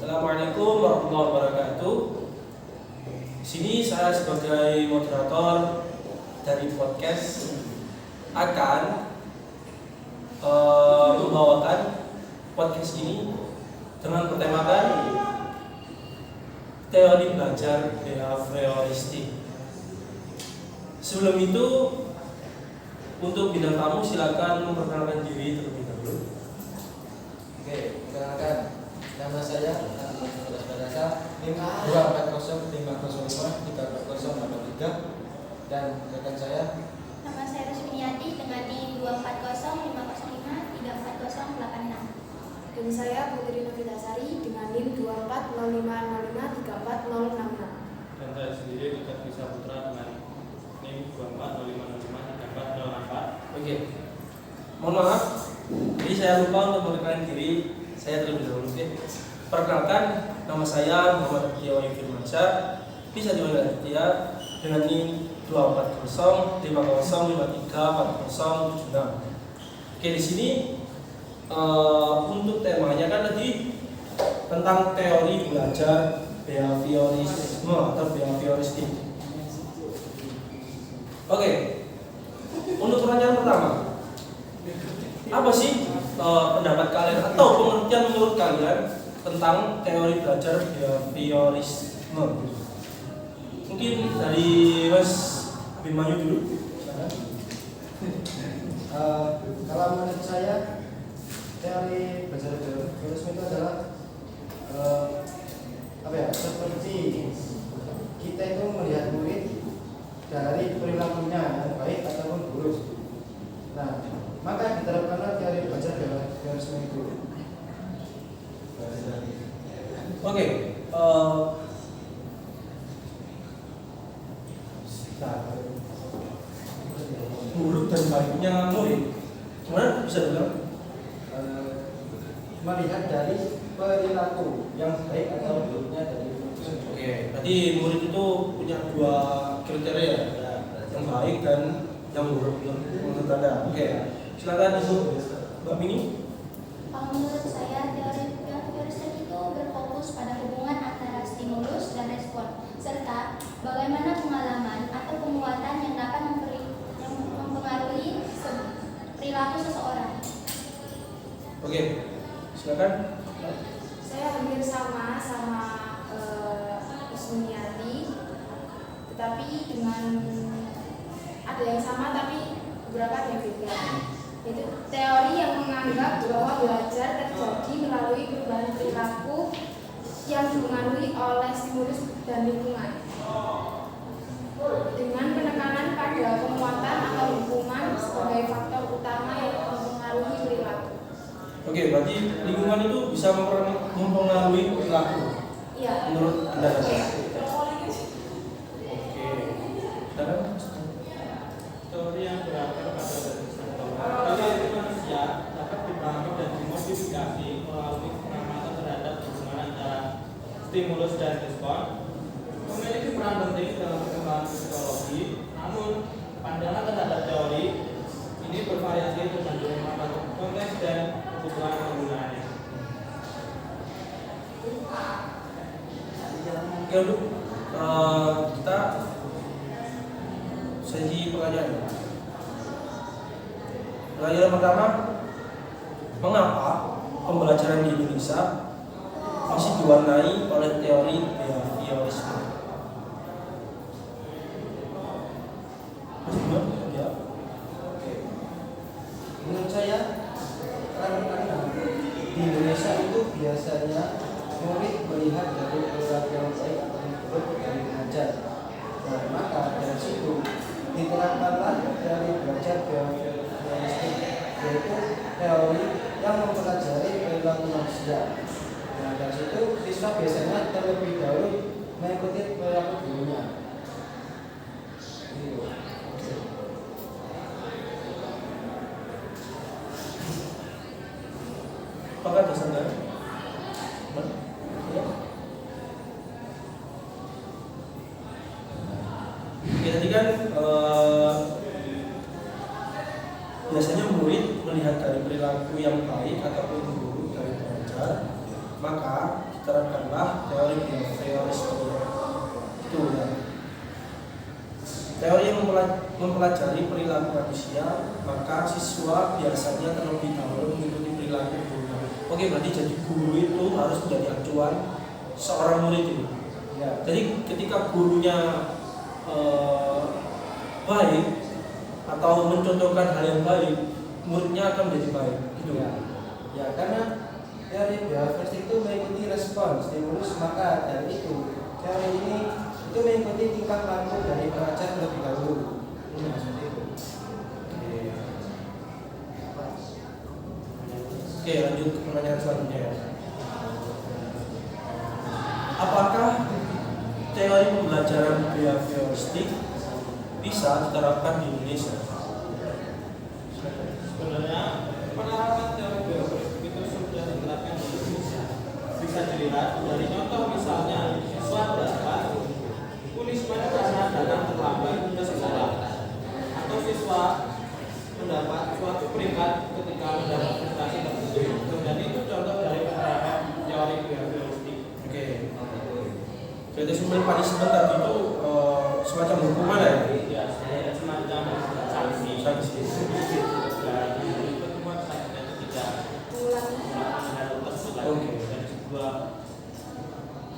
Assalamualaikum warahmatullahi wabarakatuh. Di sini saya sebagai moderator dari podcast akan membawakan podcast ini dengan bertemakan teori belajar behavioristik. Sebelum itu, untuk bintang tamu silakan memperkenalkan diri terlebih dahulu. Oke, perkenalkan. Nama saya Saudara NIM 24050534083 dan rekan saya. Nama saya Rusminiati dengan NIM 24050534086. Dan saya Putri Novitasari dengan NIM 24055534066. Dan saya sendiri Dr. Bisa Putra dengan NIM 24055534064. Oke, mohon maaf, jadi saya lupa untuk memperkenalkan diri saya terlebih dahulu. Perkenalkan, nama saya Muhammad Aditya Firmansyah, bisa dipanggil Aditya dengan NIM 24050534076. Oke, di sini untuk temanya kan tadi tentang teori belajar behaviorisme atau behavioristik. Oke, untuk pertanyaan pertama, apa sih pendapat kalian atau pengertian menurut kalian tentang teori belajar behaviorisme? Mungkin dari Mas Bimayu dulu. Kalau menurut saya, teori belajar behaviorisme itu adalah seperti kita itu melihat murid dari perilakunya yang baik ataupun buruk. Nah, maka diterapkanlah teori belajar behaviorisme itu. Oke, buruk dan baiknya murid, gimana bisa dibilang? Melihat dari perilaku yang baik atau buruknya dari murid. Oke, berarti murid itu punya dua kriteria, yang baik dan yang buruk menurut Anda. Oke, silakan Ibu Mbak Mini. Kalau menurut saya, teori behavioristik itu berfokus pada hubungan antara stimulus dan respon, serta bagaimana pengalaman atau penguatan yang dapat mempengaruhi perilaku seseorang. Oke, silakan. Saya hampir sama Rusminiati, tetapi dengan ada yang sama tapi beberapa yang beda. Yaitu teori yang menganggap bahwa belajar terjadi melalui perubahan perilaku yang dipengaruhi oleh stimulus dan lingkungan, dengan penekanan pada penguatan atau hubungan sebagai faktor utama yang mempengaruhi perilaku. Oke, berarti lingkungan itu bisa mempengaruhi perilaku. Iya. Menurut Anda? Oke, silakan. Teori yang berakar pada teori manusia dapat dipahami dan dimodifikasi melalui pengamatan terhadap hubungan antara stimulus dan respon, memiliki peran penting dalam perkembangan psikologi. Namun, pandangan terhadap teori ini bervariasi tergantung konteks dan kebutuhan penggunaannya. Oke, untuk kita sesi pengajian. Pertanyaan pertama, mengapa pembelajaran di Indonesia masih diwarnai oleh teori behaviorisme? Mas Bima, ya. Oke. Menurut saya, karena di Indonesia itu biasanya murid melihat dari perilaku yang baik atau buruk dari pengajar. Nah, maka dari situ diterapkanlah teori belajar behavioristik, yaitu teori yang mempelajari perilaku manusia. Nah, dari situ siswa biasanya terlebih dahulu mengikuti perilaku gurunya. Apakah ada Anda? Ya, tadi kan biasanya murid melihat dari perilaku yang baik ataupun buruk dari pengajar, maka diterapkanlah teori behavioristik. Itu ya. Teori yang mempelajari perilaku manusia, maka siswa biasanya terlebih dahulu mengikuti perilaku guru. Oke, berarti jadi guru itu harus menjadi acuan seorang murid itu. Ya. Jadi ketika gurunya baik atau mencontohkan hal yang baik, muridnya akan menjadi baik. Gitu. Ya, karena teori behavioristik itu mengikuti respon stimulus, maka dari itu teori ini itu mengikuti tingkah laku dari pengajar terlebih dahulu. Ini maksudnya itu. Oke, lanjut ke pertanyaan selanjutnya. Apakah teori pembelajaran behavioristik bisa diterapkan di Indonesia? Sebenarnya penerapan teori behavioristik itu sudah diterapkan di Indonesia. Bisa dilihat dari contoh misalnya siswa mendapat punishment karena datang terlambat ke sekolah, atau siswa mendapat suatu peringkat ketika mendapat prestasi tertentu. Dan itu contoh dari penerapan teori behavioristik. Oke. Jadi sebenarnya punishment tadi itu semacam hukuman ya? Ya, semacam sanksi. Sanksi. Dari pertemuan satu dan ketiga. Oke. Dan sebuah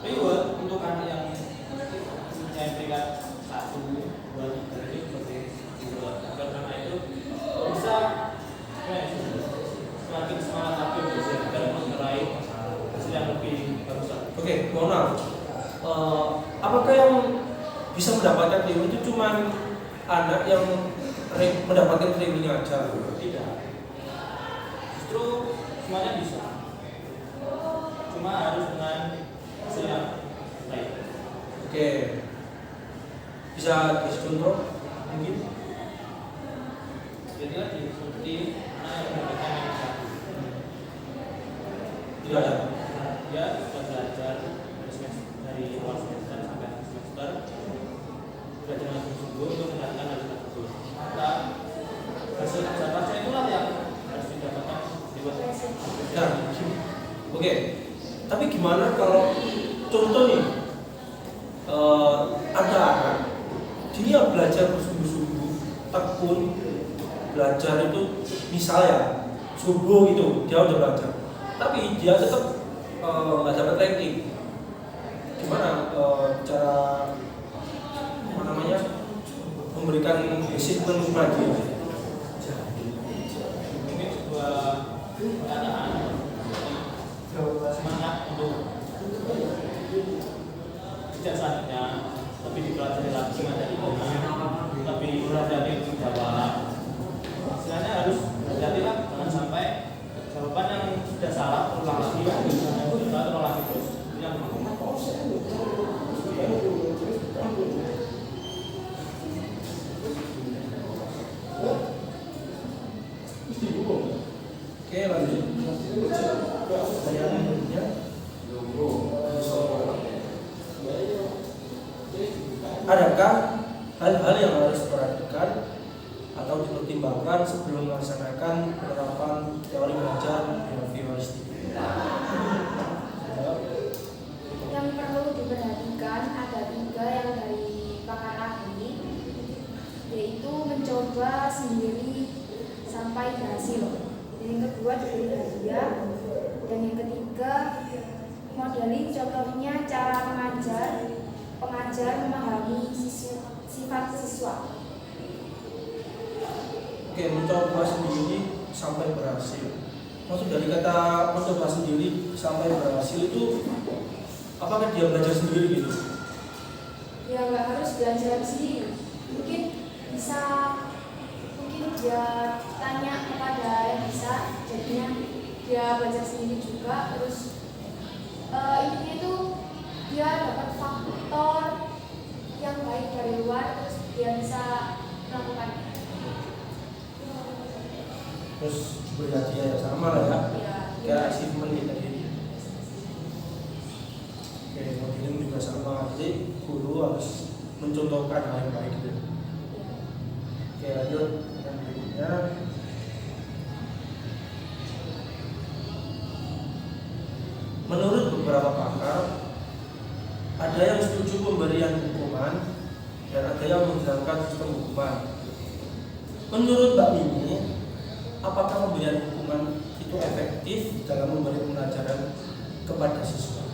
reward untuk anak yang mempunyai peringkat 1, 2, 3 ini seperti reward. Karena itu bisa semakin semangat lagi untuk dalam meraih hasil yang lebih bagus. Oke, mohon maaf. Apakah yang bisa mendapatkan training itu cuma anak yang mendapatkan training aja? Tidak. Justru semuanya bisa. Cuma harus dengan hasil yang baik. Oke. Bisa kasih contoh mungkin? Jadi lagi seperti anak yang mendapatkan yang satu. Tidak ada. Dia sudah belajar dari awal semester sampai akhir semester, belajar dengan sungguh untuk mendapatkan hasil tersebut. Maka hasil kerja itulah yang harus didapatkan di luar. Nah, oke. Tapi gimana kalau contoh nih ada anak dia belajar bersungguh-sungguh, tekun, belajar itu misalnya subuh itu dia udah belajar, tapi dia tetap nggak dapat ranking. Gimana cara memberikan disiplin bagi Mungkin sebuah pertanyaan semangat untuk tidak selanjutnya lebih dipelajari lagi materinya, lebih berhati-hati untuk jawab. Istilahnya harus berhati-hati lah, jangan sampai jawaban yang sudah salah terulang lagi, terulang lagi terus. Itu yang Oke, lanjut. Pertanyaan berikutnya. Adakah hal-hal yang harus diperhatikan atau dipertimbangkan sebelum melaksanakan penerapan teori belajar behavioristik? Yang perlu diperhatikan ada 3 yang dari pakar ahli, yaitu mencoba sendiri sampai berhasil. Yang kedua diberi hadiah, dan yang ketiga modeling, contohnya cara pengajar memahami sifat siswa. Oke, mencoba sendiri sampai berhasil. Maksud dari kata mencoba sendiri sampai berhasil itu apakah dia belajar sendiri gitu? Ya nggak harus belajar sendiri, mungkin dia tanya kepada yang bisa, jadinya dia belajar sendiri juga. Terus intinya itu dia dapat faktor yang baik dari luar, terus dia bisa melakukan. Terus beri hadiah yang sama lah ya, Ya, kayak achievement kita ini. Oke, modeling juga sama. Jadi guru harus mencontohkan hal yang baik gitu. Oke, lanjut yang berikutnya. Menurut beberapa pakar, ada yang setuju pemberian hukuman dan ada yang menghilangkan sistem hukuman. Menurut Mbak Mimi, apakah pemberian hukuman itu efektif dalam memberi pelajaran kepada siswa?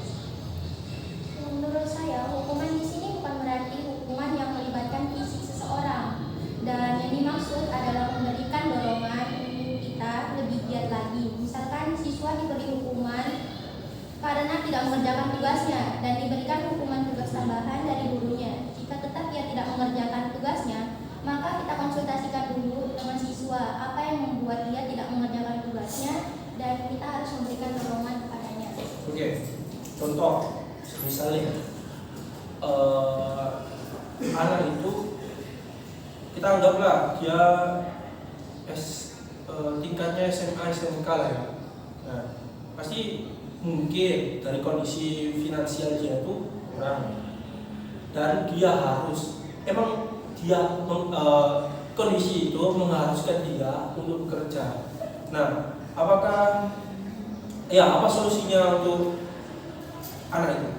Menurut saya, hukuman di sini bukan berarti hukuman yang melibatkan fisik seseorang, dan yang dimaksud adalah memberikan dorongan untuk kita lebih giat lagi. Misalkan siswa diberi hukuman karena tidak mengerjakan tugasnya dan diberikan hukuman tugas tambahan dari gurunya. Jika tetap dia tidak mengerjakan tugasnya, maka kita konsultasikan dulu dengan siswa apa yang membuat dia tidak mengerjakan tugasnya dan kita harus memberikan dorongan kepadanya. Oke, contoh misalnya anak itu kita anggaplah dia tingkatnya SMA SMK lah ya. Nah, pasti mungkin dari kondisi finansial dia itu kurang dan dia harus kondisi itu mengharuskan dia untuk bekerja. Nah, apa solusinya untuk anak itu?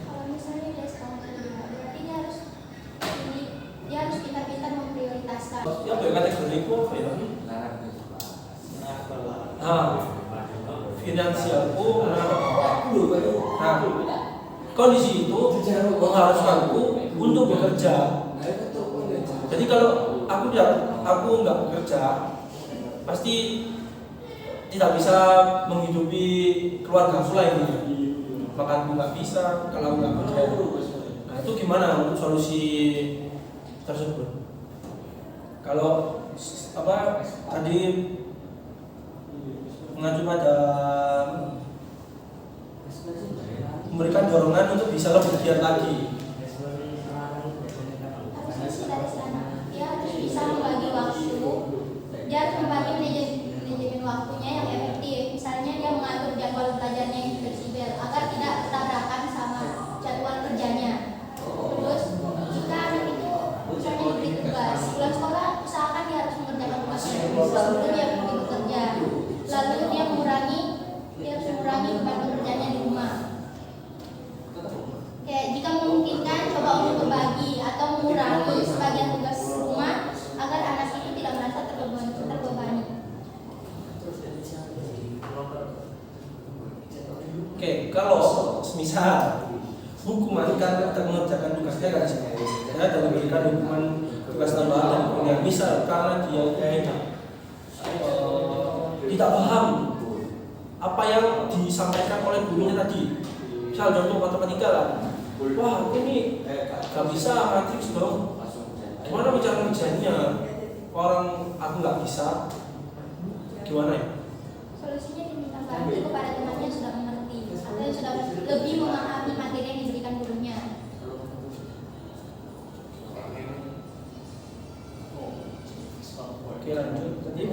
Kalau misalnya dia sekolah kedua, berarti dia harus pintar-pintar memprioritaskan. Ya, kategori itu apa ya? Finansialku, kondisi itu mengharuskanku untuk bekerja. Jadi kalau aku nggak bekerja, pasti tidak bisa menghidupi keluarga aku lain. Makanku nggak bisa kalau nggak bekerja. Nah, itu gimana untuk solusi tersebut? Kalau tadi mengacu pada memberikan dorongan untuk bisa lebih giat lagi. Dia harus bisa membagi waktu, dia harus membagi manajemen waktunya yang efektif. Misalnya dia mengatur jadwal belajarnya yang fleksibel agar tidak bertabrakan sama jadwal kerjanya. Terus jika anak itu misalnya diberi tugas pulang sekolah, usahakan dia harus mengerjakan tugasnya sebelum dia pergi bekerja. Lalu dia harus mengurangi beban pekerjaannya di rumah. Jika memungkinkan, coba untuk berbagi atau mengurangi sebagian tugas rumah agar anak itu tidak merasa terbebani. Oke, kalau semisal hukuman karena tidak mengerjakan tugasnya kan ya, dan diberikan hukuman tugas tambahan dan misal karena dia tidak paham apa yang disampaikan oleh gurunya tadi. Misal contoh matematika lah. Wah, ini gak bisa matriks dong. Gimana bicara kerjanya? Orang aku nggak bisa. Gimana ya? Solusinya diminta bantu kepada temannya yang sudah mengerti atau yang sudah lebih memahami materi yang diberikan gurunya. Oke, lanjut. Tadi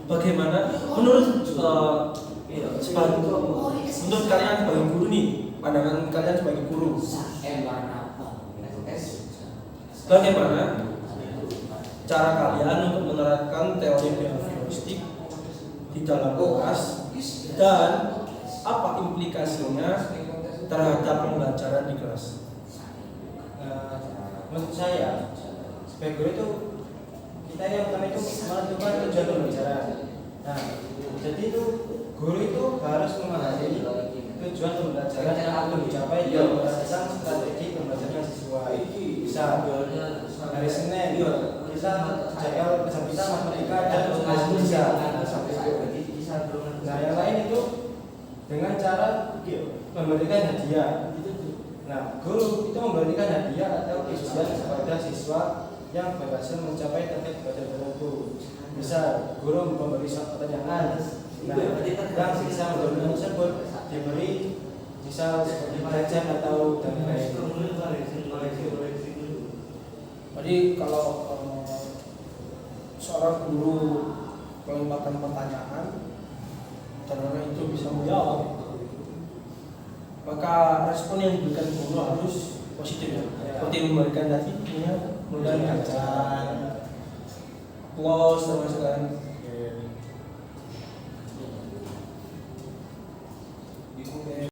bagaimana menurut kalian sebagai guru nih, pandangan kalian sebagai guru, bagaimana cara kalian untuk menerapkan teori behavioristik di dalam kelas dan apa implikasinya terhadap pembelajaran di kelas? Menurut saya sebagai guru itu kita yang utama itu menentukan tujuan pembelajaran. Nah, jadi itu guru itu harus memahami tujuan pembelajaran yang akan dicapai dengan berdasarkan strategi pembelajaran siswa. Bisa hari Senin kita jadwal jam kita matematika dan bisa. Nah, yang lain itu dengan cara memberikan hadiah. Nah, guru itu memberikan hadiah atau ujian kepada siswa yang berhasil mencapai target belajar tertentu. Bisa guru memberi pertanyaan, yang bisa memberi tersebut diberi misal seperti jajan atau dan lain. Jadi kalau seorang guru melemparkan pertanyaan dan orang itu bisa menjawab, maka respon yang diberikan guru harus positif ya. Seperti memberikan tadi mulai jajan close termasuk kan. Oke.